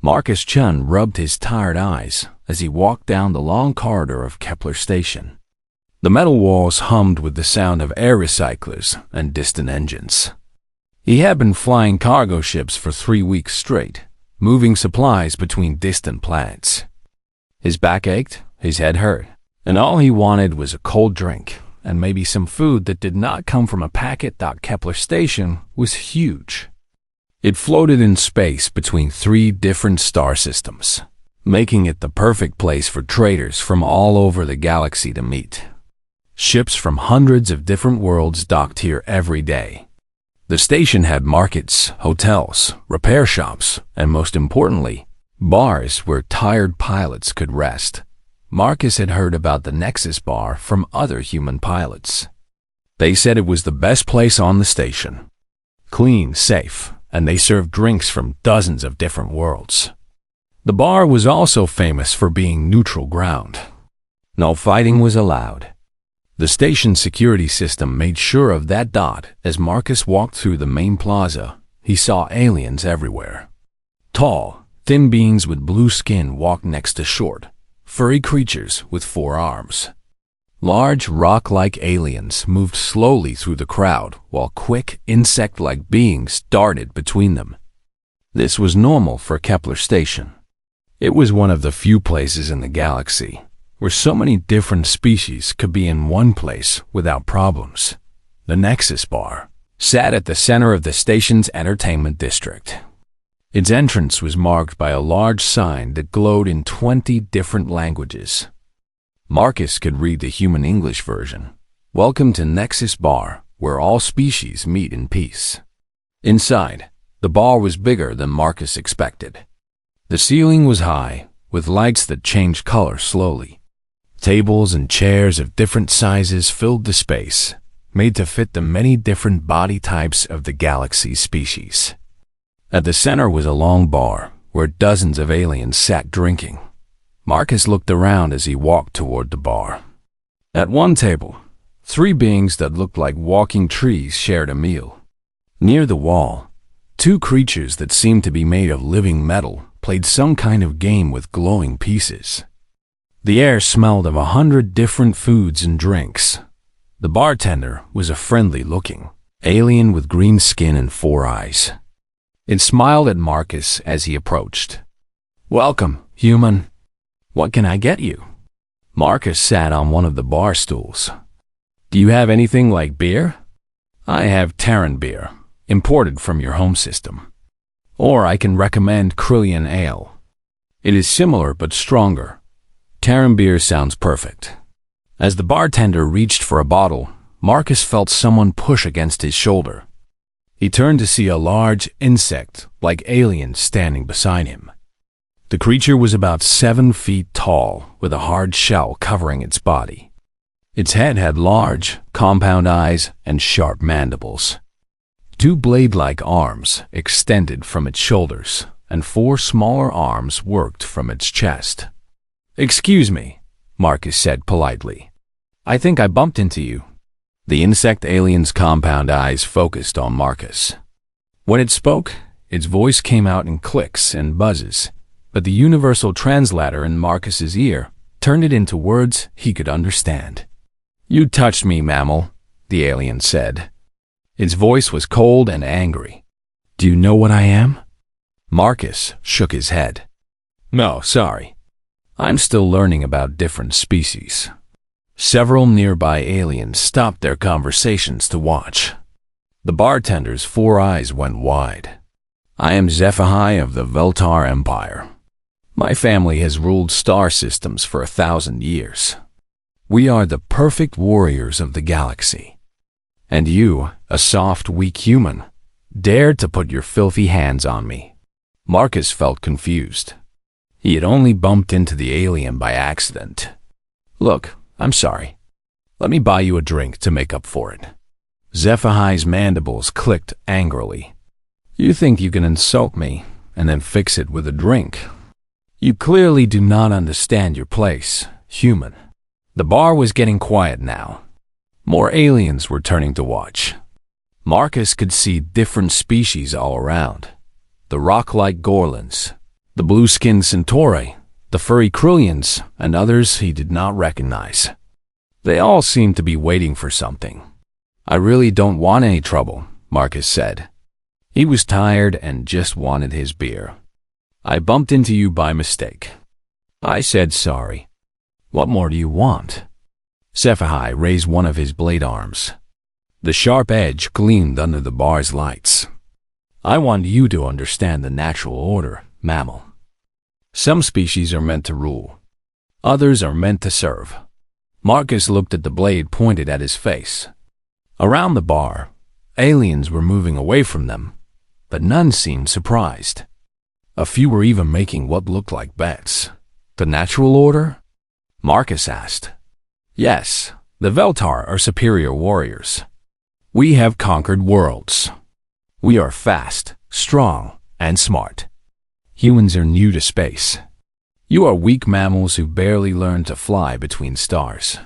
Marcus Chun rubbed his tired eyes as he walked down the long corridor of Kepler Station. The metal walls hummed with the sound of air recyclers and distant engines. He had been flying cargo ships for 3 weeks straight, moving supplies between distant planets. His back ached, his head hurt, and all he wanted was a cold drink and maybe some food that did not come from a packet. Kepler Station was huge. It floated in space between 3 different star systems, making it the perfect place for traders from all over the galaxy to meet. Ships from hundreds of different worlds docked here every day. The station had markets, hotels, repair shops, and most importantly, bars where tired pilots could rest. Marcus had heard about the Nexus Bar from other human pilots. They said it was the best place on the station. Clean, safe, and they served drinks from dozens of different worlds. The bar was also famous for being neutral ground. No fighting was allowed. The station security system made sure of that. As Marcus walked through the main plaza, he saw aliens everywhere. Tall, thin beings with blue skin walked next to short, furry creatures with 4 arms. Large, rock-like aliens moved slowly through the crowd while quick, insect-like beings darted between them. This was normal for Kepler Station. It was one of the few places in the galaxy where so many different species could be in one place without problems. The Nexus Bar sat at the center of the station's entertainment district. Its entrance was marked by a large sign that glowed in 20 different languages. Marcus could read the human English version. Welcome to Nexus Bar, where all species meet in peace. Inside, the bar was bigger than Marcus expected. The ceiling was high, with lights that changed color slowly. Tables and chairs of different sizes filled the space, made to fit the many different body types of the galaxy's species. At the center was a long bar, where dozens of aliens sat drinking. Marcus looked around as he walked toward the bar. At one table, 3 beings that looked like walking trees shared a meal. Near the wall, 2 creatures that seemed to be made of living metal played some kind of game with glowing pieces. The air smelled of 100 different foods and drinks. The bartender was a friendly-looking alien with green skin and 4 eyes. It smiled at Marcus as he approached. "Welcome, human. What can I get you?" Marcus sat on one of the bar stools. "Do you have anything like beer?" "I have Terran beer, imported from your home system. Or I can recommend Krillian Ale. It is similar but stronger. Terran beer sounds perfect." As the bartender reached for a bottle, Marcus felt someone push against his shoulder. He turned to see a large insect-like alien standing beside him. The creature was about 7 feet tall, with a hard shell covering its body. Its head had large, compound eyes and sharp mandibles. 2 blade-like arms extended from its shoulders, and 4 smaller arms worked from its chest. "Excuse me," Marcus said politely. "I think I bumped into you." The insect alien's compound eyes focused on Marcus. When it spoke, its voice came out in clicks and buzzes, but the universal translator in Marcus's ear turned it into words he could understand. "You touched me, mammal," the alien said. Its voice was cold and angry. "Do you know what I am?" Marcus shook his head. "No, sorry. I'm still learning about different species." Several nearby aliens stopped their conversations to watch. The bartender's 4 eyes went wide. "I am HFY of the Veltar Empire. My family has ruled star systems for 1,000 years. We are the perfect warriors of the galaxy. And you, a soft, weak human, dared to put your filthy hands on me." Marcus felt confused. He had only bumped into the alien by accident. "Look, I'm sorry. Let me buy you a drink to make up for it." HFY's mandibles clicked angrily. "You think you can insult me and then fix it with a drink? You clearly do not understand your place, human." The bar was getting quiet now. More aliens were turning to watch. Marcus could see different species all around. The rock-like Gorlins, The blue-skinned Centauri, the furry Krillians, and others he did not recognize. They all seemed to be waiting for something. "I really don't want any trouble," Marcus said. He was tired and just wanted his beer. "I bumped into you by mistake." I said sorry. "What more do you want?" SciFi raised one of his blade arms. The sharp edge gleamed under the bar's lights. "I want you to understand the natural order, mammal. Some species are meant to rule. Others are meant to serve." Marcus looked at the blade pointed at his face. Around the bar, aliens were moving away from them, but none seemed surprised. A few were even making what looked like bets. "The natural order?" Marcus asked. "Yes, the Veltar are superior warriors. We have conquered worlds. We are fast, strong, and smart. Humans are new to space. You are weak mammals who barely learned to fly between stars.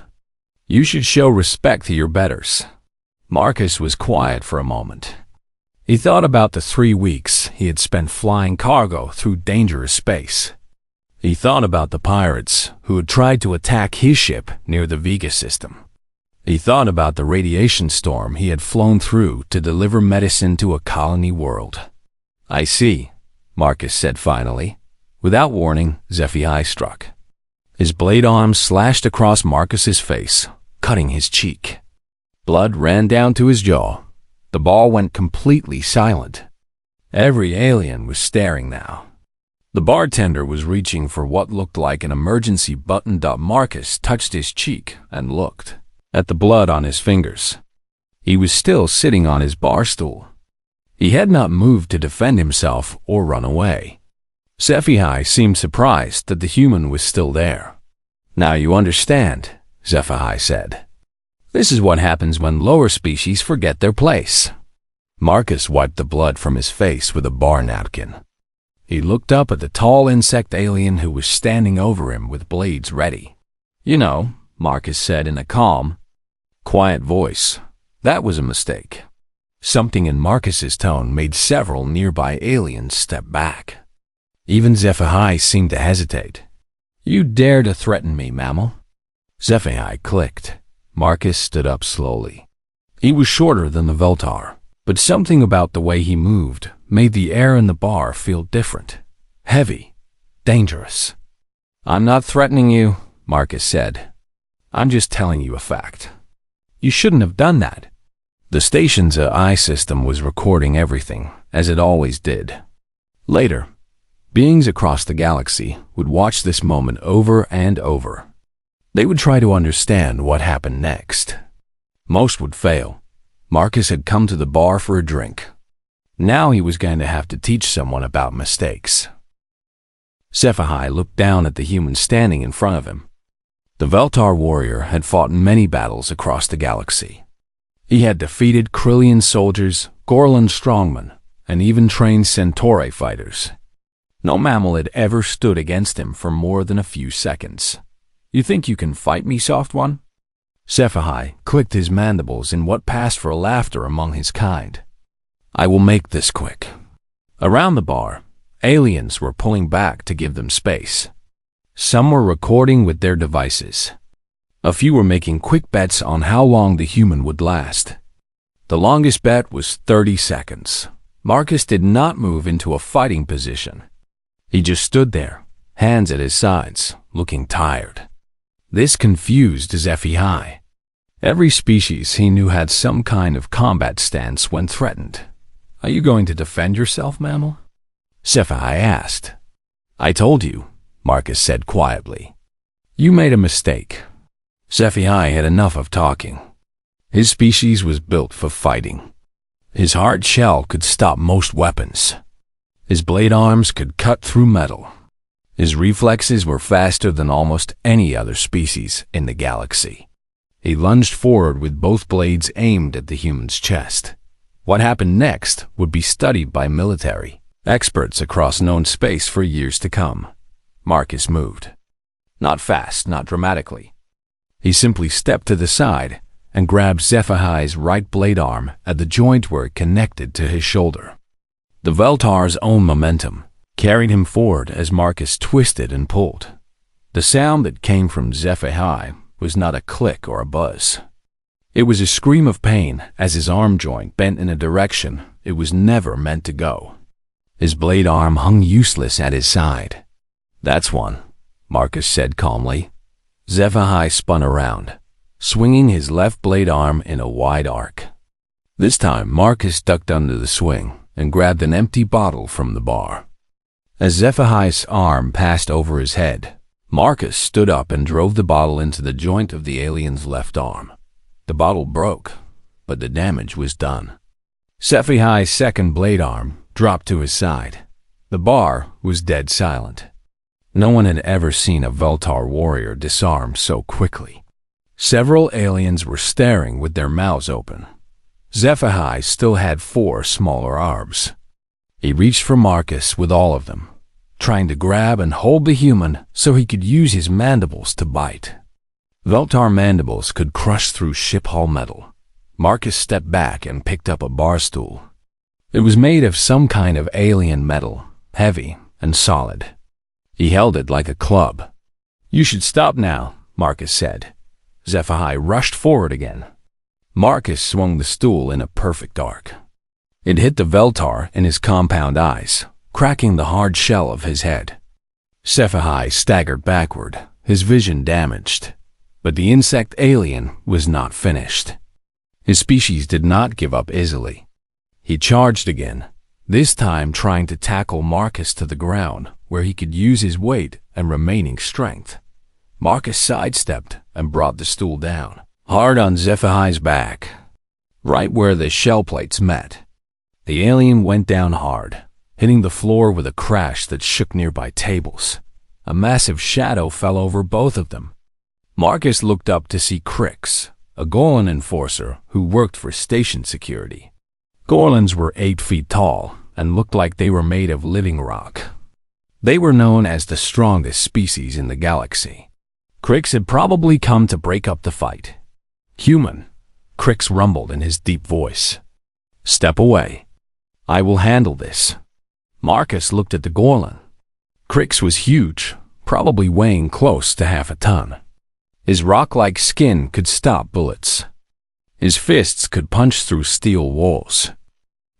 You should show respect to your betters." Marcus was quiet for a moment. He thought about the 3 weeks he had spent flying cargo through dangerous space. He thought about the pirates who had tried to attack his ship near the Vega system. He thought about the radiation storm he had flown through to deliver medicine to a colony world. "I see," Marcus said finally. Without warning, HFY struck. His blade arm slashed across Marcus's face, cutting his cheek. Blood ran down to his jaw. The ball went completely silent. Every alien was staring now. The bartender was reaching for what looked like an emergency button. Marcus touched his cheek and looked at the blood on his fingers. He was still sitting on his bar stool. He had not moved to defend himself or run away. SciFi seemed surprised that the human was still there. "Now you understand," SciFi said. "This is what happens when lower species forget their place." Marcus wiped the blood from his face with a bar napkin. He looked up at the tall insect alien who was standing over him with blades ready. "You know," Marcus said in a calm, quiet voice, "that was a mistake." Something in Marcus's tone made several nearby aliens step back. Even SciFi seemed to hesitate. "You dare to threaten me, mammal?" SciFi clicked. Marcus stood up slowly. He was shorter than the Veltar, but something about the way he moved made the air in the bar feel different, heavy, dangerous. "I'm not threatening you," Marcus said. "I'm just telling you a fact. You shouldn't have done that." The station's AI system was recording everything, as it always did. Later, beings across the galaxy would watch this moment over and over. They would try to understand what happened next. Most would fail. Marcus had come to the bar for a drink. Now he was going to have to teach someone about mistakes. SciFi looked down at the human standing in front of him. The Veltar warrior had fought many battles across the galaxy. He had defeated Krillian soldiers, Gorlan strongmen, and even trained Centauri fighters. No mammal had ever stood against him for more than a few seconds. "You think you can fight me, soft one?" SciFi clicked his mandibles in what passed for laughter among his kind. "I will make this quick." Around the bar, aliens were pulling back to give them space. Some were recording with their devices. A few were making quick bets on how long the human would last. The longest bet was 30 seconds. Marcus did not move into a fighting position. He just stood there, hands at his sides, looking tired. This confused SciFi. Every species he knew had some kind of combat stance when threatened. "Are you going to defend yourself, mammal?" SciFi asked. "I told you," Marcus said quietly. "You made a mistake." SciFi had enough of talking. His species was built for fighting. His hard shell could stop most weapons. His blade arms could cut through metal. His reflexes were faster than almost any other species in the galaxy. He lunged forward with both blades aimed at the human's chest. What happened next would be studied by military experts across known space for years to come. Marcus moved. Not fast, not dramatically. He simply stepped to the side and grabbed SciFi's right blade arm at the joint where it connected to his shoulder. The Veltar's own momentum carried him forward as Marcus twisted and pulled. The sound that came from HFY was not a click or a buzz. It was a scream of pain as his arm joint bent in a direction it was never meant to go. His blade arm hung useless at his side. "That's one," Marcus said calmly. HFY spun around, swinging his left blade arm in a wide arc. This time, Marcus ducked under the swing and grabbed an empty bottle from the bar. As HFY's arm passed over his head, Marcus stood up and drove the bottle into the joint of the alien's left arm. The bottle broke, but the damage was done. HFY's second blade arm dropped to his side. The bar was dead silent. No one had ever seen a Veltar warrior disarm so quickly. Several aliens were staring with their mouths open. HFY still had 4 smaller arms. He reached for Marcus with all of them, trying to grab and hold the human so he could use his mandibles to bite. Veltar mandibles could crush through ship hull metal. Marcus stepped back and picked up a bar stool. It was made of some kind of alien metal, heavy and solid. He held it like a club. "You should stop now," Marcus said. HFY rushed forward again. Marcus swung the stool in a perfect arc. It hit the Veltar in his compound eyes, cracking the hard shell of his head. HFY staggered backward, his vision damaged. But the insect alien was not finished. His species did not give up easily. He charged again, this time trying to tackle Marcus to the ground where he could use his weight and remaining strength. Marcus sidestepped and brought the stool down, hard on HFY's back, right where the shell plates met. The alien went down hard, hitting the floor with a crash that shook nearby tables. A massive shadow fell over both of them. Marcus looked up to see Crix, a Gorlan enforcer who worked for station security. Gorlans were 8 feet tall and looked like they were made of living rock. They were known as the strongest species in the galaxy. Crix had probably come to break up the fight. "Human," Crix rumbled in his deep voice. "Step away. I will handle this." Marcus looked at the Gorlan. Crix was huge, probably weighing close to half a ton. His rock-like skin could stop bullets. His fists could punch through steel walls.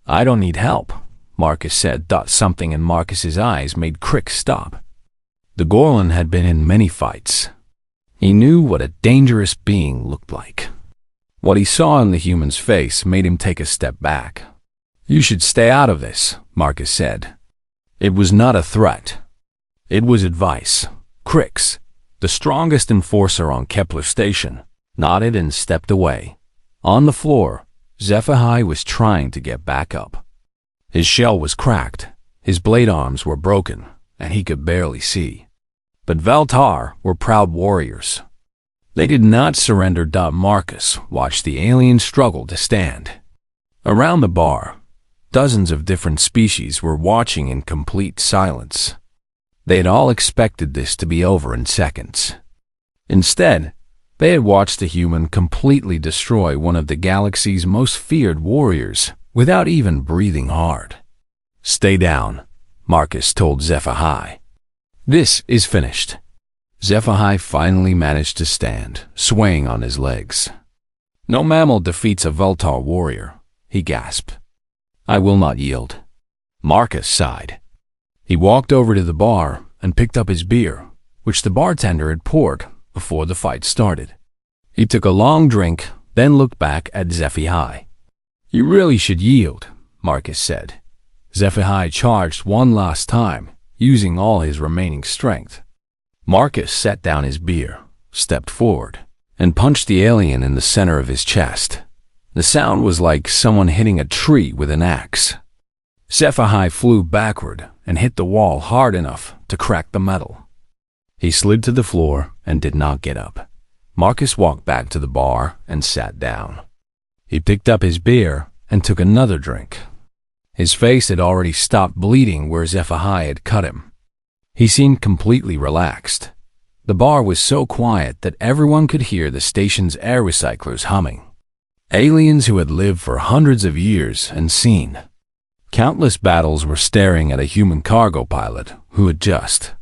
"I don't need help," Marcus said. Something in Marcus's eyes made Crix stop. The Gorlan had been in many fights. He knew what a dangerous being looked like. What he saw in the human's face made him take a step back. "You should stay out of this," Marcus said. It was not a threat. It was advice. Crix, the strongest enforcer on Kepler Station, nodded and stepped away. On the floor, HFY was trying to get back up. His shell was cracked, his blade arms were broken, and he could barely see. But Veltar were proud warriors. They did not surrender. Marcus watched the alien struggle to stand. Around the bar, dozens of different species were watching in complete silence. They had all expected this to be over in seconds. Instead, they had watched a human completely destroy one of the galaxy's most feared warriors without even breathing hard. "Stay down," Marcus told HFY. "This is finished." HFY finally managed to stand, swaying on his legs. "No mammal defeats a Veltar warrior," he gasped. "I will not yield." Marcus sighed. He walked over to the bar and picked up his beer, which the bartender had poured before the fight started. He took a long drink, then looked back at HFY. "You really should yield," Marcus said. HFY charged one last time, using all his remaining strength. Marcus set down his beer, stepped forward, and punched the alien in the center of his chest. The sound was like someone hitting a tree with an axe. HFY flew backward and hit the wall hard enough to crack the metal. He slid to the floor and did not get up. Marcus walked back to the bar and sat down. He picked up his beer and took another drink. His face had already stopped bleeding where HFY had cut him. He seemed completely relaxed. The bar was so quiet that everyone could hear the station's air recyclers humming. Aliens who had lived for hundreds of years and seen Countless battles were staring at a human cargo pilot who had just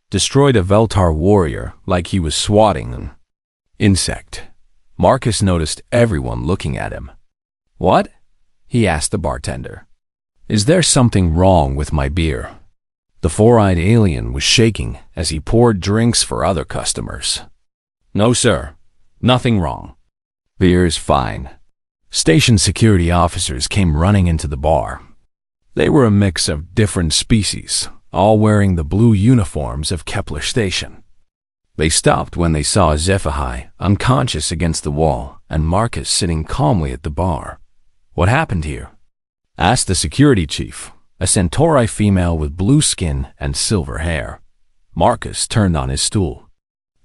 destroyed a Veltar warrior like he was swatting an insect. Marcus noticed everyone looking at him. "What?" he asked the bartender. "Is there something wrong with my beer?" The four-eyed alien was shaking as he poured drinks for other customers. "No, sir. Nothing wrong. Beer is fine." Station security officers came running into the bar. They were a mix of different species, all wearing the blue uniforms of Kepler Station. They stopped when they saw HFY unconscious against the wall and Marcus sitting calmly at the bar. "What happened here?" asked the security chief, a Centauri female with blue skin and silver hair. Marcus turned on his stool.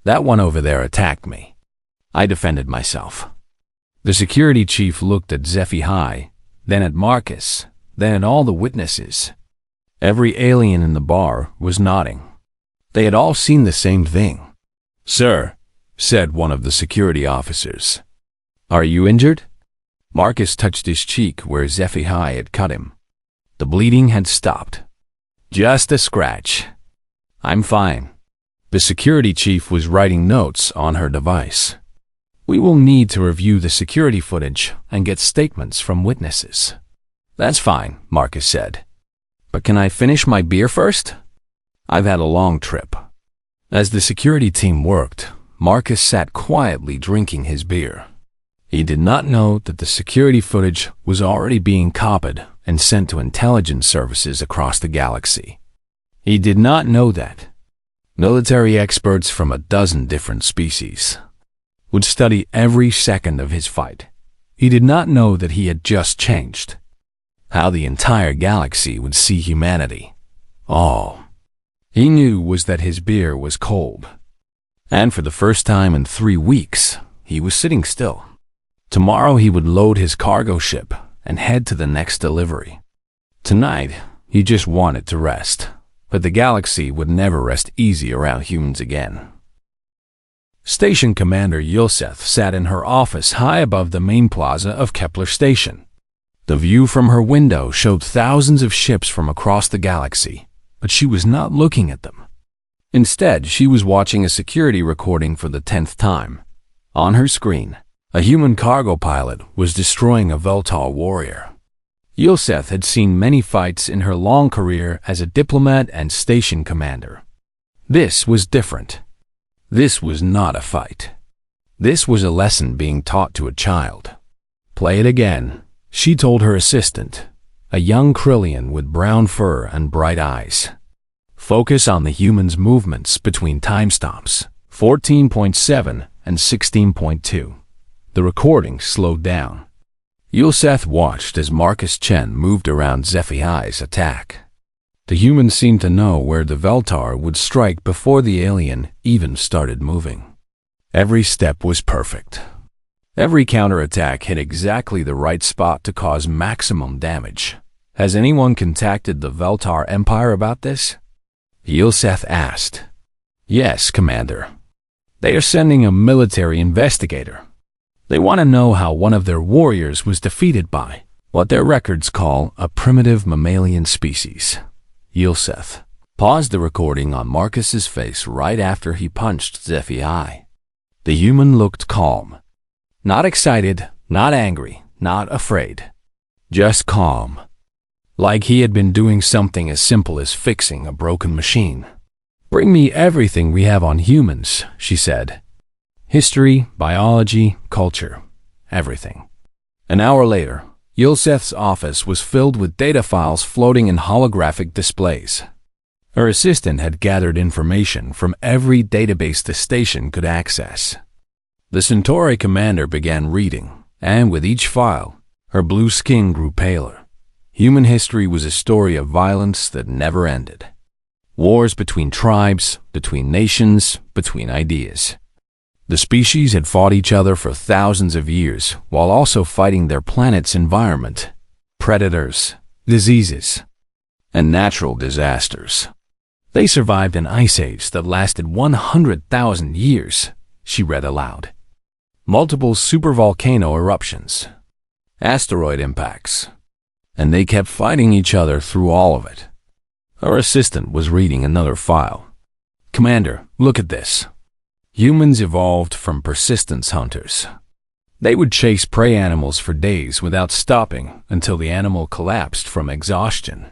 "That one over there attacked me. I defended myself." The security chief looked at HFY, then at Marcus, then at all the witnesses. Every alien in the bar was nodding. They had all seen the same thing. "Sir," said one of the security officers. "Are you injured?" Marcus touched his cheek where HFY had cut him. The bleeding had stopped. "Just a scratch. I'm fine." The security chief was writing notes on her device. "We will need to review the security footage and get statements from witnesses." "That's fine," Marcus said. "But can I finish my beer first? I've had a long trip." As the security team worked, Marcus sat quietly drinking his beer. He did not know that the security footage was already being copied and sent to intelligence services across the galaxy. He did not know that military experts from a dozen different species would study every second of his fight. He did not know that he had just changed how the entire galaxy would see humanity. All he knew was that his beer was cold. And for the first time in 3 weeks, he was sitting still. Tomorrow he would load his cargo ship and head to the next delivery. Tonight, he just wanted to rest, but the galaxy would never rest easy around humans again. Station Commander Yulseth sat in her office high above the main plaza of Kepler Station. The view from her window showed thousands of ships from across the galaxy, but she was not looking at them. Instead, she was watching a security recording for the 10th time. On her screen, a human cargo pilot was destroying a Veltar warrior. Yulseth had seen many fights in her long career as a diplomat and station commander. This was different. This was not a fight. This was a lesson being taught to a child. "Play it again," she told her assistant, a young Krillian with brown fur and bright eyes. "Focus on the human's movements between timestamps 14.7 and 16.2. The recording slowed down. Yulseth watched as Marcus Chen moved around HFY's attack. The human seemed to know where the Veltar would strike before the alien even started moving. Every step was perfect. Every counterattack hit exactly the right spot to cause maximum damage. "Has anyone contacted the Veltar Empire about this?" Yulseth asked. "Yes, Commander. They are sending a military investigator. They want to know how one of their warriors was defeated by what their records call a primitive mammalian species." Yulseth paused the recording on Marcus's face right after he punched HFY. The human looked calm. Not excited, not angry, not afraid. Just calm. Like he had been doing something as simple as fixing a broken machine. "Bring me everything we have on humans," she said. "History, biology, culture, everything." An hour later, Yulseth's office was filled with data files floating in holographic displays. Her assistant had gathered information from every database the station could access. The Centauri commander began reading, and with each file, her blue skin grew paler. Human history was a story of violence that never ended. Wars between tribes, between nations, between ideas. The species had fought each other for thousands of years while also fighting their planet's environment, predators, diseases, and natural disasters. They survived an ice age that lasted 100,000 years, she read aloud. Multiple supervolcano eruptions, asteroid impacts, and they kept fighting each other through all of it. Her assistant was reading another file. "Commander, look at this. Humans evolved from persistence hunters. They would chase prey animals for days without stopping until the animal collapsed from exhaustion."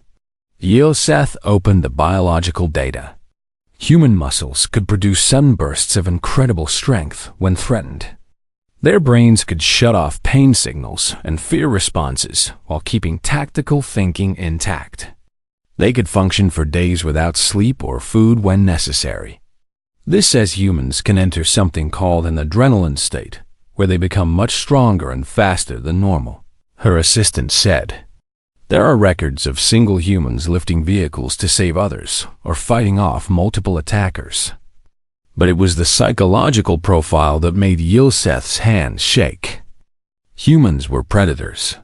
Yosef opened the biological data. Human muscles could produce sudden bursts of incredible strength when threatened. Their brains could shut off pain signals and fear responses while keeping tactical thinking intact. They could function for days without sleep or food when necessary. This says humans can enter something called an adrenaline state, where they become much stronger and faster than normal. Her assistant said, "There are records of single humans lifting vehicles to save others or fighting off multiple attackers." But it was the psychological profile that made Yosef's hands shake. Humans were predators.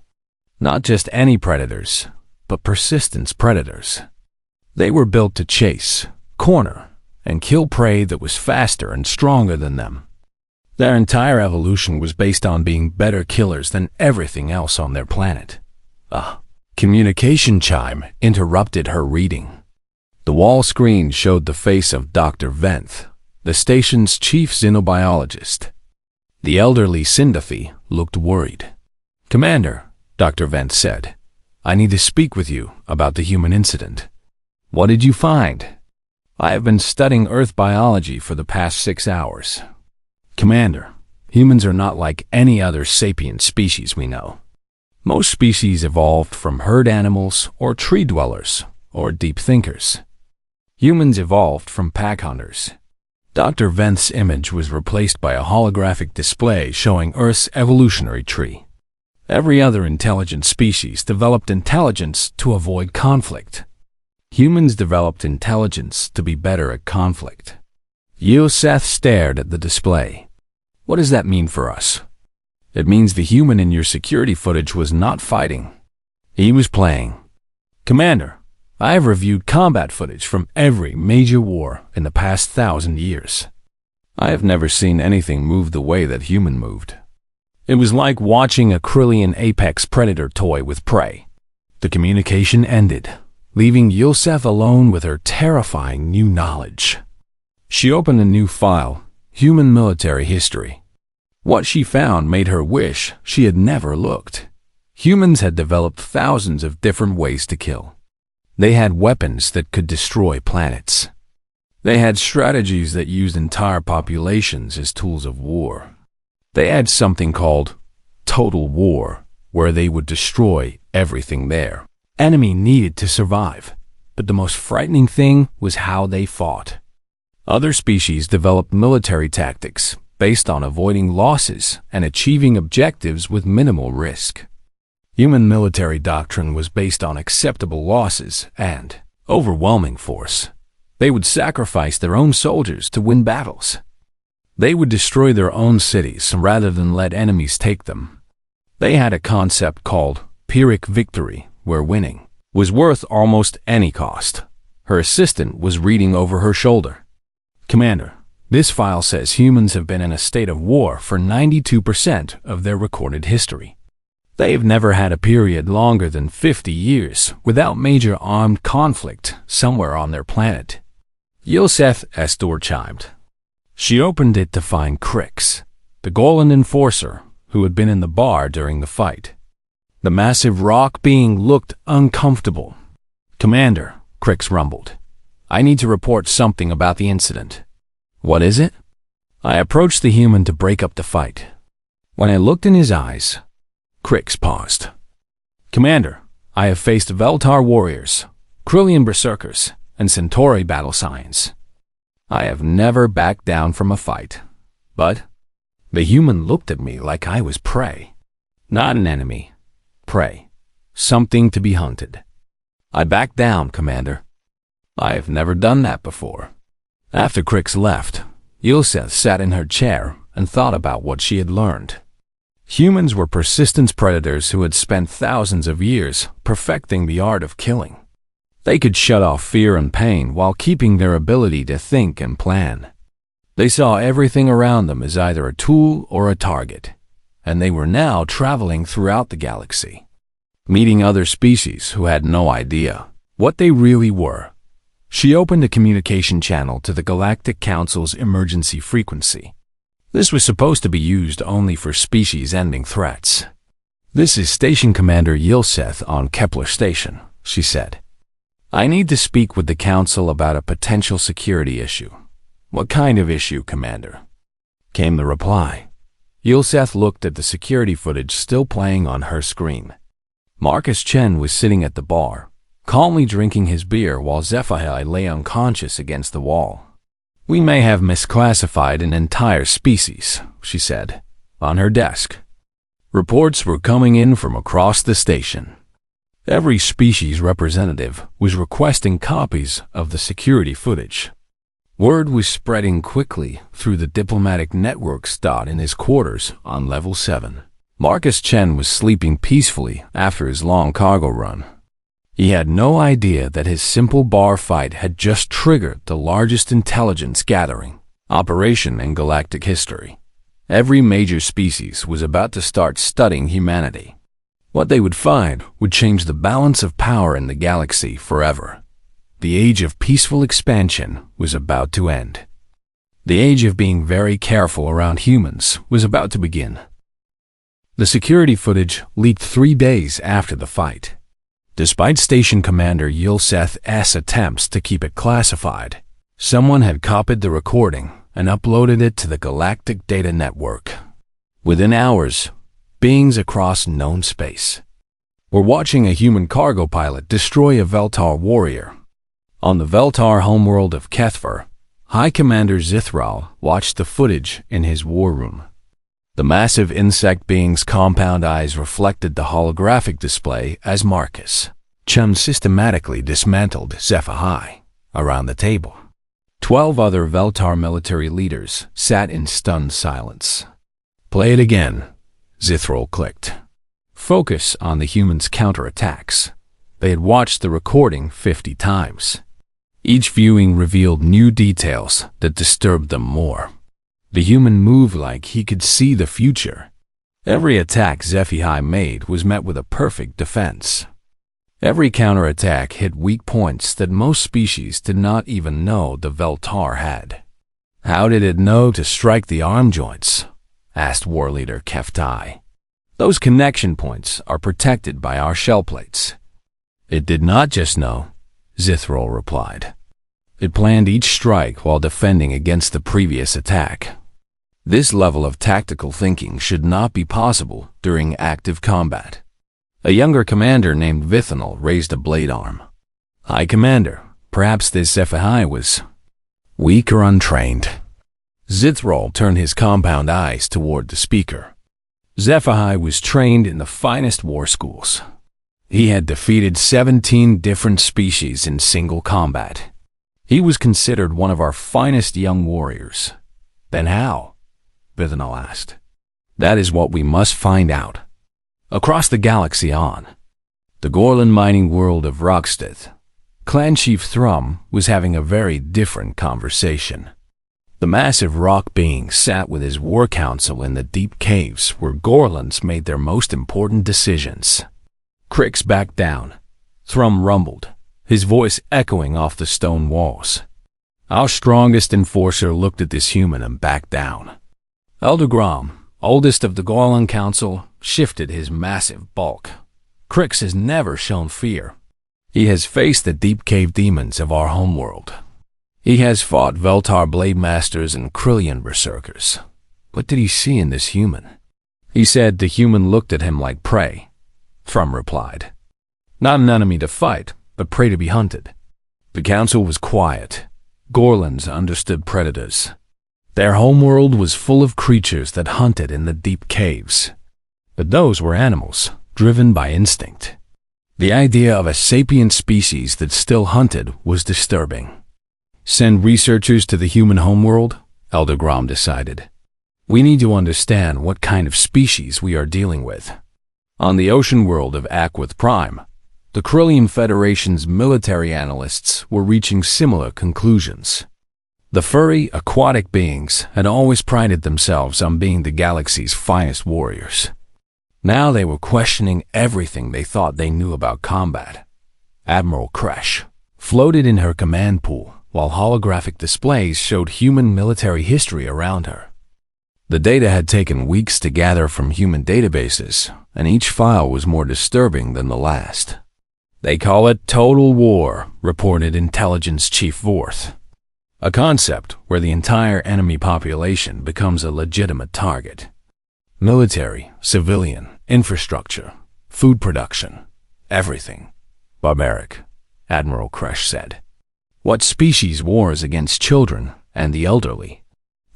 Not just any predators, but persistence predators. They were built to chase, corner, and kill prey that was faster and stronger than them. Their entire evolution was based on being better killers than everything else on their planet. A communication chime interrupted her reading. The wall screen showed the face of Dr. Venth, the station's chief xenobiologist. The elderly Sindafi looked worried. "Commander," Dr. Venth said, "I need to speak with you about the human incident." "What did you find?" "I have been studying Earth biology for the past 6 hours. Commander, humans are not like any other sapient species we know. Most species evolved from herd animals or tree dwellers or deep thinkers. Humans evolved from pack hunters." Dr. Venth's image was replaced by a holographic display showing Earth's evolutionary tree. Every other intelligent species developed intelligence to avoid conflict. Humans developed intelligence to be better at conflict. Yosef stared at the display. "What does that mean for us?" "It means the human in your security footage was not fighting. He was playing." "Commander, I have reviewed combat footage from every major war in the past 1,000 years. I have never seen anything move the way that human moved. It was like watching a Krillian apex predator toy with prey." The communication ended, leaving Yosef alone with her terrifying new knowledge. She opened a new file, Human Military History. What she found made her wish she had never looked. Humans had developed thousands of different ways to kill. They had weapons that could destroy planets. They had strategies that used entire populations as tools of war. They had something called total war, where they would destroy everything their enemy needed to survive. But the most frightening thing was how they fought. Other species developed military tactics based on avoiding losses and achieving objectives with minimal risk. Human military doctrine was based on acceptable losses and overwhelming force. They would sacrifice their own soldiers to win battles. They would destroy their own cities rather than let enemies take them. They had a concept called Pyrrhic victory, where winning was worth almost any cost. Her assistant was reading over her shoulder. "Commander, this file says humans have been in a state of war for 92% of their recorded history. They've never had a period longer than 50 years without major armed conflict somewhere on their planet." Yosef's door chimed. She opened it to find Crix, the Golan enforcer who had been in the bar during the fight. The massive rock being looked uncomfortable. "Commander," Crix rumbled, "I need to report something about the incident." "What is it?" I approached the human to break up the fight. When I looked in his eyes, Crix paused. "Commander, I have faced Veltar warriors, Krillian berserkers, and Centauri battle signs. I have never backed down from a fight. But the human looked at me like I was prey. Not an enemy. Prey. Something to be hunted. I backed down, Commander. I have never done that before." After Crix left, Yosef sat in her chair and thought about what she had learned. Humans were persistence predators who had spent thousands of years perfecting the art of killing. They could shut off fear and pain while keeping their ability to think and plan. They saw everything around them as either a tool or a target, and they were now traveling throughout the galaxy. meeting other species who had no idea what they really were. She opened a communication channel to the Galactic Council's emergency frequency. This was supposed to be used only for species-ending threats. "This is Station Commander Yilseth on Kepler Station," she said. "I need to speak with the Council about a potential security issue." "What kind of issue, Commander?" came the reply. Yilseth looked at the security footage still playing on her screen. Marcus Chen was sitting at the bar, calmly drinking his beer while HFY lay unconscious against the wall. "We may have misclassified an entire species," she said, on her desk. Reports were coming in from across the station. Every species representative was requesting copies of the security footage. Word was spreading quickly through the diplomatic networks. In his quarters on level 7. Marcus Chen was sleeping peacefully after his long cargo run. He had no idea that his simple bar fight had just triggered the largest intelligence gathering operation in galactic history. Every major species was about to start studying humanity. What they would find would change the balance of power in the galaxy forever. The age of peaceful expansion was about to end. The age of being very careful around humans was about to begin. The security footage leaked 3 days after the fight. Despite Station Commander Yilseth's attempts to keep it classified, someone had copied the recording and uploaded it to the Galactic Data Network. Within hours, beings across known space were watching a human cargo pilot destroy a Veltar warrior. On the Veltar homeworld of Kethver, High Commander Zithral watched the footage in his war room. The massive insect being's compound eyes reflected the holographic display as Marcus Chen systematically dismantled HFY around the table. 12 other Veltar military leaders sat in stunned silence. "Play it again," Zithral clicked. "Focus on the humans' counterattacks." They had watched the recording 50 times. Each viewing revealed new details that disturbed them more. The human moved like he could see the future. Every attack HFY made was met with a perfect defense. Every counterattack hit weak points that most species did not even know the Veltar had. "How did it know to strike the arm joints?" asked War Leader Keftai. "Those connection points are protected by our shell plates." "It did not just know," Zithral replied. "It planned each strike while defending against the previous attack. This level of tactical thinking should not be possible during active combat." A younger commander named Vithanal raised a blade arm. "High Commander, perhaps this HFY was weak or untrained." Zithral turned his compound eyes toward the speaker. HFY was trained in the finest war schools. He had defeated 17 different species in single combat. He was considered one of our finest young warriors. "Then how?" Vithanal asked. "That is what we must find out." Across the galaxy on the Gorlan mining world of Rockstead, Clan Chief Thrum was having a very different conversation. The massive rock being sat with his war council in the deep caves where Gorlans made their most important decisions. "Crix back down," Thrum rumbled, his voice echoing off the stone walls. Our strongest enforcer looked at this human and backed down. Elder Grom, oldest of the Gorlan Council, shifted his massive bulk. "Crix has never shown fear. He has faced the deep cave demons of our homeworld. He has fought Veltar Blade Masters and Krillian Berserkers. What did he see in this human?" "He said the human looked at him like prey," Thrum replied. "Not an enemy to fight, but prey to be hunted." The council was quiet. Gorlans understood predators. Their homeworld was full of creatures that hunted in the deep caves. But those were animals, driven by instinct. The idea of a sapient species that still hunted was disturbing. "Send researchers to the human homeworld," Elder Grom decided. "We need to understand what kind of species we are dealing with." On the ocean world of Aquith Prime, the Krillian Federation's military analysts were reaching similar conclusions. The furry, aquatic beings had always prided themselves on being the galaxy's finest warriors. Now they were questioning everything they thought they knew about combat. Admiral Kresh floated in her command pool, while holographic displays showed human military history around her. The data had taken weeks to gather from human databases, and each file was more disturbing than the last. "They call it total war," reported Intelligence Chief Vorth. "A concept where the entire enemy population becomes a legitimate target. Military, civilian, infrastructure, food production, everything. Barbaric," Admiral Kresh said. "What species wars against children and the elderly?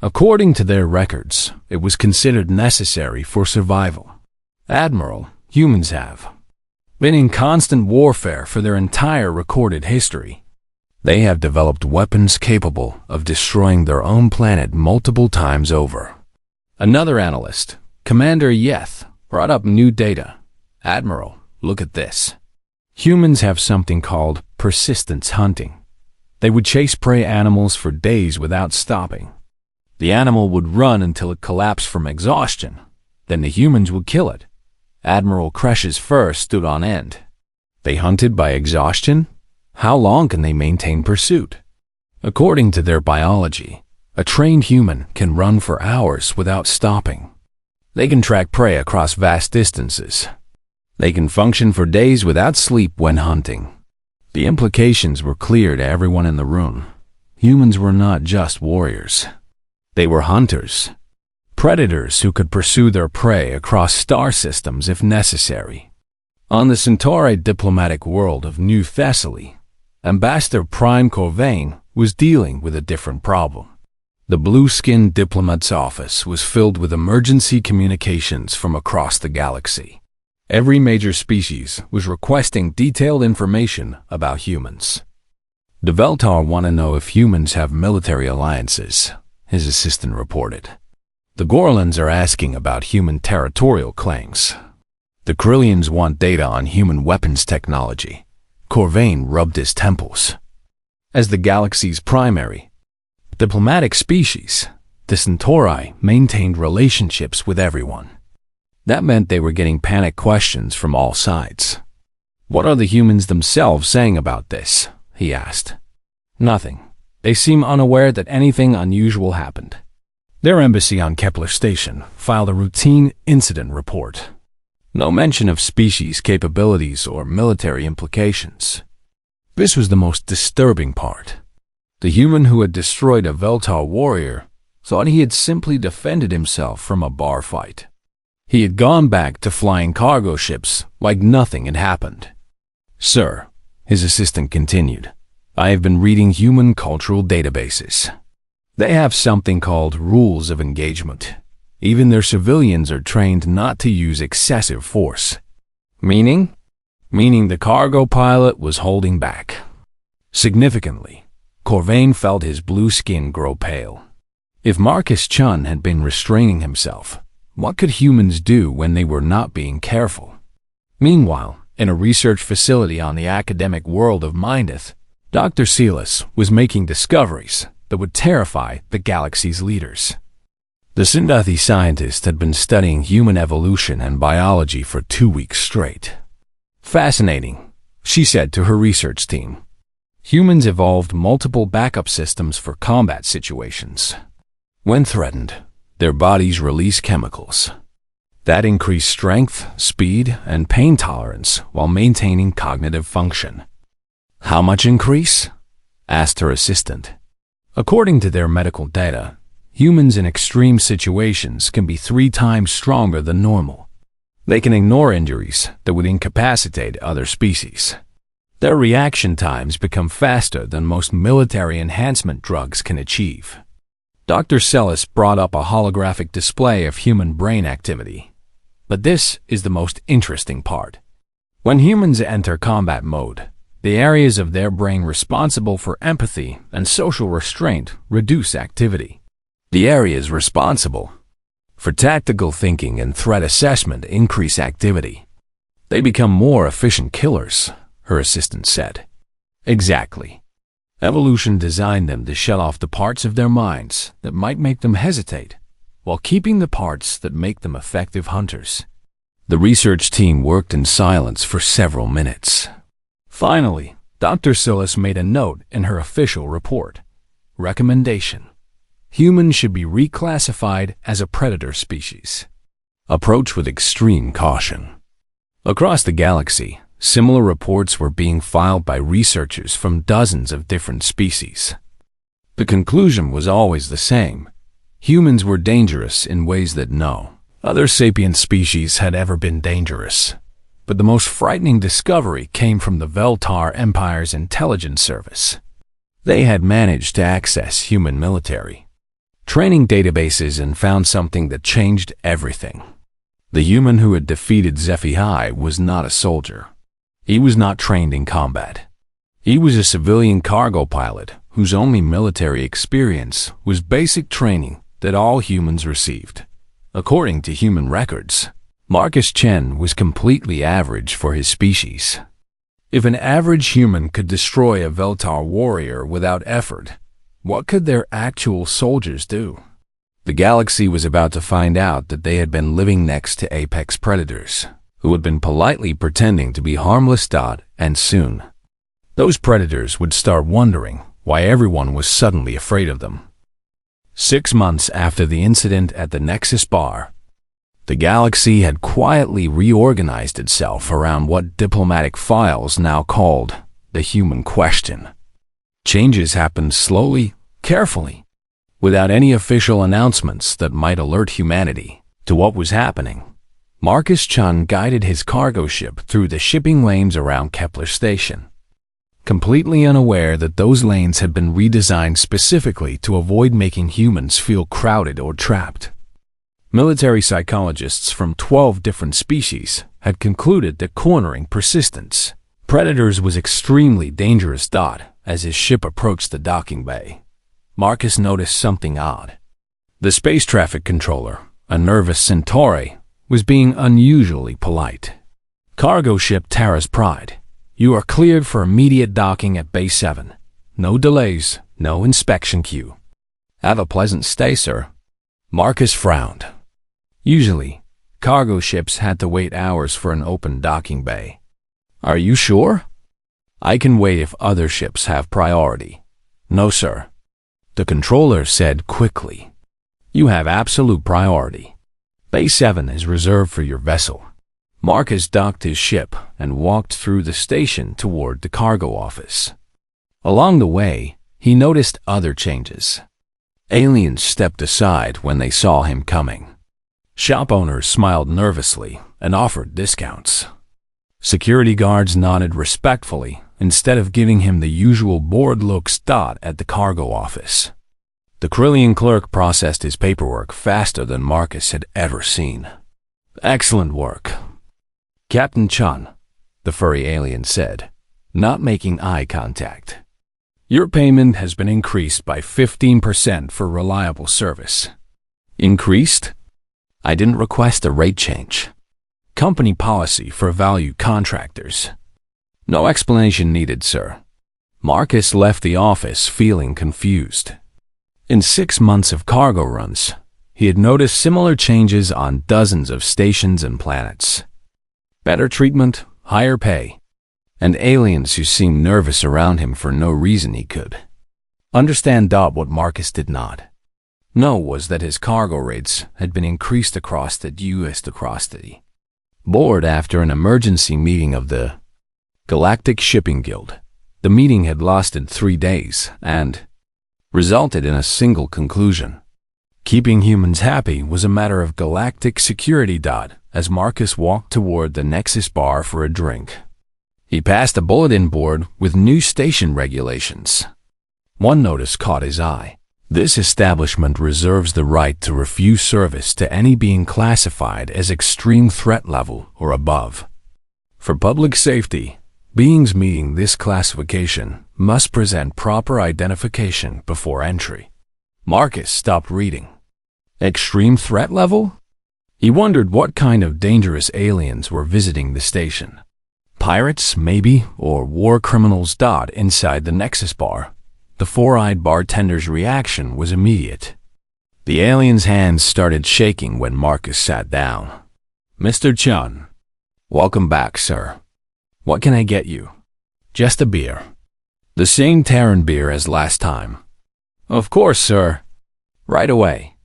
According to their records, it was considered necessary for survival. Admiral, humans have been in constant warfare for their entire recorded history. They have developed weapons capable of destroying their own planet multiple times over." Another analyst, Commander Yeth, brought up new data. "Admiral, look at this. Humans have something called persistence hunting. They would chase prey animals for days without stopping. The animal would run until it collapsed from exhaustion. Then the humans would kill it." Admiral Kresh's fur stood on end. "They hunted by exhaustion? How long can they maintain pursuit?" According to their biology, a trained human can run for hours without stopping. They can track prey across vast distances. They can function for days without sleep when hunting. The implications were clear to everyone in the room. Humans were not just warriors. They were hunters. Predators who could pursue their prey across star systems if necessary. On the Centauri diplomatic world of New Thessaly, Ambassador Prime Corvain was dealing with a different problem. The blue-skinned diplomat's office was filled with emergency communications from across the galaxy. Every major species was requesting detailed information about humans. "The Veltar want to know if humans have military alliances," his assistant reported. "The Gorlans are asking about human territorial claims. The Krillians want data on human weapons technology." Corvain rubbed his temples. As the galaxy's primary diplomatic species, the Centauri maintained relationships with everyone. That meant they were getting panic questions from all sides. "What are the humans themselves saying about this?" he asked. "Nothing. They seem unaware that anything unusual happened." Their embassy on Kepler Station filed a routine incident report. No mention of species capabilities or military implications. This was the most disturbing part. The human who had destroyed a Veltar warrior thought he had simply defended himself from a bar fight. He had gone back to flying cargo ships like nothing had happened. "Sir," his assistant continued, "I have been reading human cultural databases. They have something called rules of engagement. Even their civilians are trained not to use excessive force." Meaning? Meaning the cargo pilot was holding back. Significantly, Corvain felt his blue skin grow pale. If Marcus Chun had been restraining himself, what could humans do when they were not being careful? Meanwhile, in a research facility on the academic world of Mindeth, Dr. Silas was making discoveries that would terrify the galaxy's leaders. The Sindathi scientist had been studying human evolution and biology for 2 weeks straight. "Fascinating," she said to her research team. "Humans evolved multiple backup systems for combat situations. When threatened, their bodies release chemicals that increase strength, speed, and pain tolerance while maintaining cognitive function." "How much increase?" asked her assistant. "According to their medical data, humans in extreme situations can be 3 times stronger than normal. They can ignore injuries that would incapacitate other species. Their reaction times become faster than most military enhancement drugs can achieve." Dr. Sellis brought up a holographic display of human brain activity. But this is the most interesting part. When humans enter combat mode, the areas of their brain responsible for empathy and social restraint reduce activity. The areas responsible for tactical thinking and threat assessment increase activity. They become more efficient killers, her assistant said. "Exactly. Evolution designed them to shut off the parts of their minds that might make them hesitate, while keeping the parts that make them effective hunters. The research team worked in silence for several minutes. Finally, Dr. Silas made a note in her official report. Recommendation: humans should be reclassified as a predator species. Approach with extreme caution. Across the galaxy, similar reports were being filed by researchers from dozens of different species. The conclusion was always the same: humans were dangerous in ways that no other sapient species had ever been dangerous. But the most frightening discovery came from the Veltar Empire's intelligence service. They had managed to access human military training databases and found something that changed everything. The human who had defeated HFY was not a soldier. He was not trained in combat. He was a civilian cargo pilot whose only military experience was basic training that all humans received. According to human records, Marcus Chen was completely average for his species. If an average human could destroy a Veltar warrior without effort, what could their actual soldiers do? The galaxy was about to find out that they had been living next to apex predators, who had been politely pretending to be harmless. And soon, those predators would start wondering why everyone was suddenly afraid of them. 6 months after the incident at the Nexus Bar, the galaxy had quietly reorganized itself around what diplomatic files now called the human question. Changes happened slowly, carefully, without any official announcements that might alert humanity to what was happening. Marcus Chun guided his cargo ship through the shipping lanes around Kepler Station, completely unaware that those lanes had been redesigned specifically to avoid making humans feel crowded or trapped. Military psychologists from 12 different species had concluded that cornering persistence predators was extremely dangerous. As his ship approached the docking bay, Marcus noticed something odd. The space traffic controller, a nervous Centauri, was being unusually polite. Cargo ship Terra's Pride, you are cleared for immediate docking at Bay 7. No delays, no inspection queue. Have a pleasant stay, sir. Marcus frowned. Usually, cargo ships had to wait hours for an open docking bay. Are you sure? I can wait if other ships have priority. No, sir. The controller said quickly. You have absolute priority. Bay 7 is reserved for your vessel. Marcus docked his ship and walked through the station toward the cargo office. Along the way, he noticed other changes. Aliens stepped aside when they saw him coming. Shop owners smiled nervously and offered discounts. Security guards nodded respectfully instead of giving him the usual bored looks. At the cargo office, the Krillian clerk processed his paperwork faster than Marcus had ever seen. Excellent work, Captain Chun, the furry alien said, not making eye contact. Your payment has been increased by 15% for reliable service. Increased? I didn't request a rate change. Company policy for valued contractors. No explanation needed, sir. Marcus left the office feeling confused. In 6 months of cargo runs, he had noticed similar changes on dozens of stations and planets. Better treatment, higher pay, and aliens who seemed nervous around him for no reason he could understand. What Marcus did not know was that his cargo rates had been increased across the U.S. board after an emergency meeting of the Galactic Shipping Guild. The meeting had lasted 3 days and resulted in a single conclusion. Keeping humans happy was a matter of galactic security. As Marcus walked toward the Nexus Bar for a drink, he passed a bulletin board with new station regulations. One notice caught his eye. This establishment reserves the right to refuse service to any being classified as extreme threat level or above. For public safety, beings meeting this classification must present proper identification before entry. Marcus stopped reading. Extreme threat level? He wondered what kind of dangerous aliens were visiting the station. Pirates, maybe, or war criminals. Inside the Nexus Bar, the four-eyed bartender's reaction was immediate. The alien's hands started shaking when Marcus sat down. Mr. Chun. Welcome back, sir. What can I get you? Just a beer. The same Terran beer as last time. Of course, sir. Right away.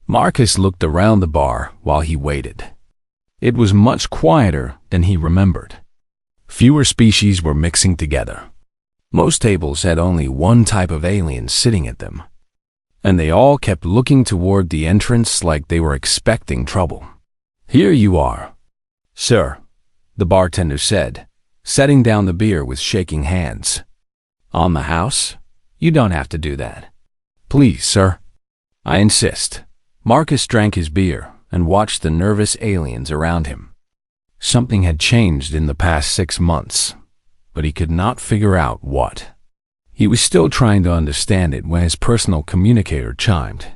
Marcus looked around the bar while he waited. It was much quieter than he remembered. Fewer species were mixing together. Most tables had only one type of alien sitting at them, and they all kept looking toward the entrance like they were expecting trouble. Here you are, sir, the bartender said, setting down the beer with shaking hands. On the house? You don't have to do that. Please, sir. I insist. Marcus drank his beer and watched the nervous aliens around him. Something had changed in the past 6 months, but he could not figure out what. He was still trying to understand it when his personal communicator chimed.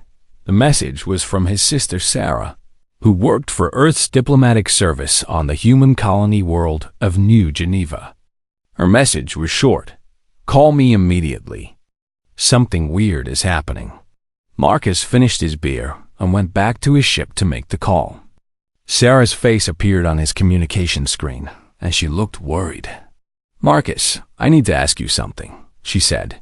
The message was from his sister Sarah, who worked for Earth's diplomatic service on the human colony world of New Geneva. Her message was short. Call me immediately. Something weird is happening. Marcus finished his beer and went back to his ship to make the call. Sarah's face appeared on his communication screen, and she looked worried. Marcus, I need to ask you something, she said.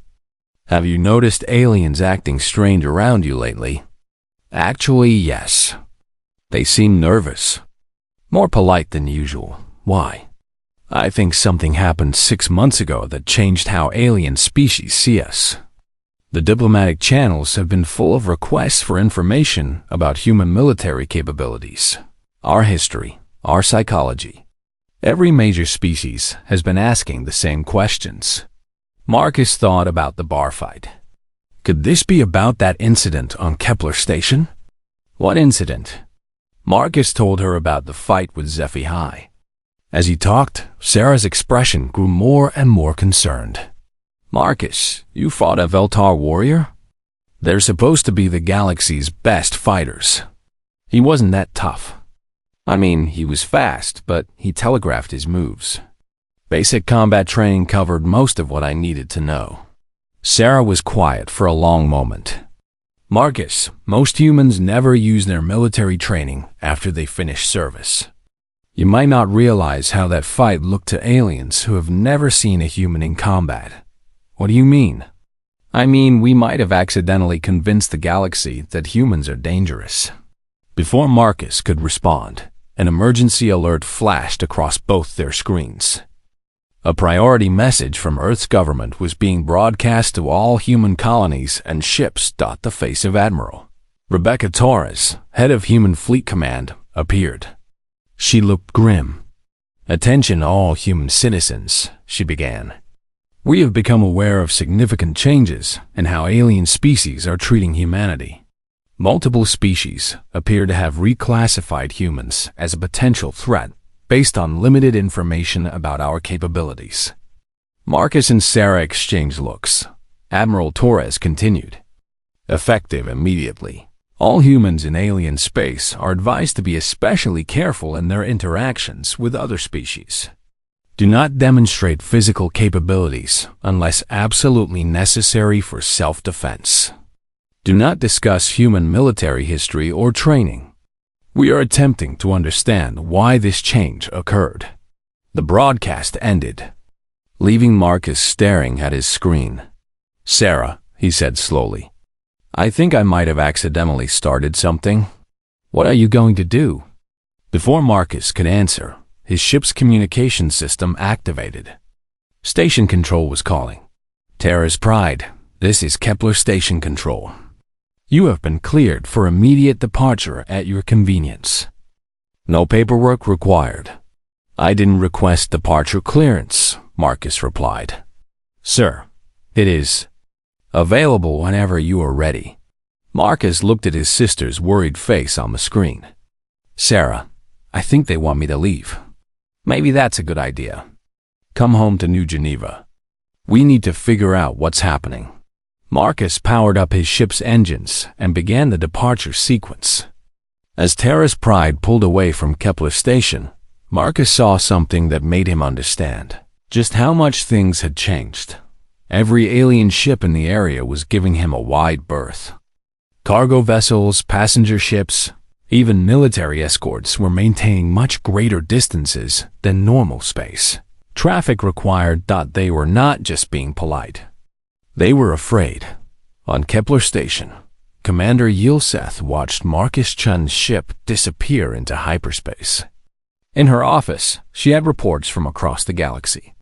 Have you noticed aliens acting strange around you lately? Actually, yes. They seem nervous. More polite than usual. Why? I think something happened 6 months ago that changed how alien species see us. The diplomatic channels have been full of requests for information about human military capabilities, our history, our psychology. Every major species has been asking the same questions. Marcus thought about the bar fight. Could this be about that incident on Kepler Station? What incident? Marcus told her about the fight with HFY. As he talked, Sarah's expression grew more and more concerned. Marcus, you fought a Veltar warrior? They're supposed to be the galaxy's best fighters. He wasn't that tough. I mean, he was fast, but he telegraphed his moves. Basic combat training covered most of what I needed to know. Sarah was quiet for a long moment. Marcus, most humans never use their military training after they finish service. You might not realize how that fight looked to aliens who have never seen a human in combat. What do you mean? I mean, we might have accidentally convinced the galaxy that humans are dangerous. Before Marcus could respond, an emergency alert flashed across both their screens. A priority message from Earth's government was being broadcast to all human colonies and ships. The face of Admiral Rebecca Torres, head of Human Fleet Command, appeared. She looked grim. Attention all human citizens, she began. We have become aware of significant changes in how alien species are treating humanity. Multiple species appear to have reclassified humans as a potential threat based on limited information about our capabilities. Marcus and Sarah exchanged looks. Admiral Torres continued. Effective immediately. All humans in alien space are advised to be especially careful in their interactions with other species. Do not demonstrate physical capabilities unless absolutely necessary for self-defense. Do not discuss human military history or training. We are attempting to understand why this change occurred. The broadcast ended, leaving Marcus staring at his screen. Sarah, he said slowly, I think I might have accidentally started something. What are you going to do? Before Marcus could answer, his ship's communication system activated. Station Control was calling. Terra's Pride, this is Kepler Station Control. You have been cleared for immediate departure at your convenience. No paperwork required. I didn't request departure clearance, Marcus replied. Sir, it is available whenever you are ready. Marcus looked at his sister's worried face on the screen. Sarah, I think they want me to leave. Maybe that's a good idea. Come home to New Geneva. We need to figure out what's happening. Marcus powered up his ship's engines and began the departure sequence. As Terra's Pride pulled away from Kepler Station, Marcus saw something that made him understand just how much things had changed. Every alien ship in the area was giving him a wide berth. Cargo vessels, passenger ships, Even military escorts were maintaining much greater distances than normal space. Traffic required that they were not just being polite. They were afraid. On Kepler Station, Commander Yilseth watched Marcus Chun's ship disappear into hyperspace. In her office, she had reports from across the galaxy.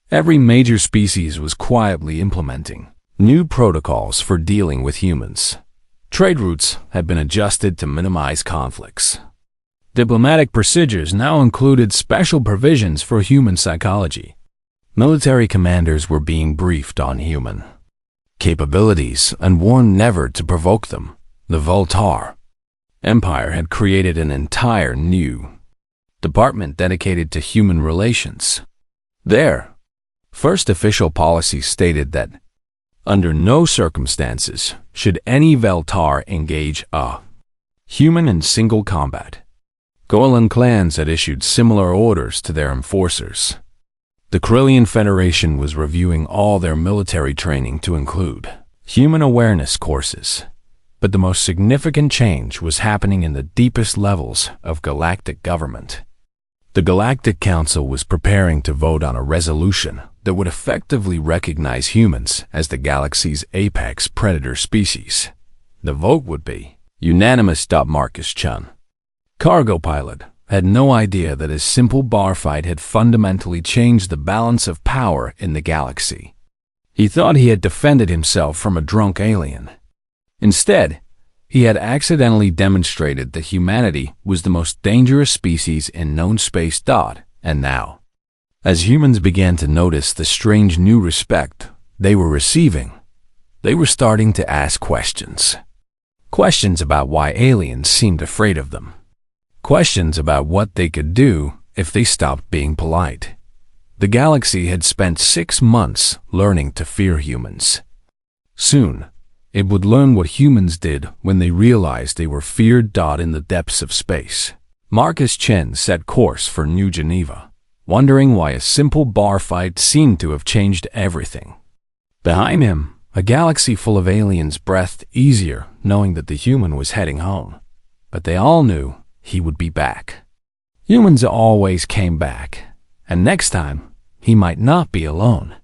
Every major species was quietly implementing new protocols for dealing with humans. Trade routes had been adjusted to minimize conflicts. Diplomatic procedures now included special provisions for human psychology. Military commanders were being briefed on human capabilities and warned never to provoke them. The Voltar Empire had created an entire new department dedicated to human relations. Their first official policy stated that under no circumstances should any Veltar engage a human in single combat. Golan clans had issued similar orders to their enforcers. The Krillian Federation was reviewing all their military training to include human awareness courses. But the most significant change was happening in the deepest levels of galactic government. The Galactic Council was preparing to vote on a resolution that would effectively recognize humans as the galaxy's apex predator species. The vote would be unanimous. Marcus Chun, cargo pilot, had no idea that his simple bar fight had fundamentally changed the balance of power in the galaxy. He thought he had defended himself from a drunk alien. Instead, he had accidentally demonstrated that humanity was the most dangerous species in known space. And now, as humans began to notice the strange new respect they were receiving, they were starting to ask questions. Questions about why aliens seemed afraid of them. Questions about what they could do if they stopped being polite. The galaxy had spent 6 months learning to fear humans. Soon, it would learn what humans did when they realized they were feared. In the depths of space, Marcus Chen set course for New Geneva, wondering why a simple bar fight seemed to have changed everything. Behind him, a galaxy full of aliens breathed easier knowing that the human was heading home. But they all knew he would be back. Humans always came back, and next time, he might not be alone.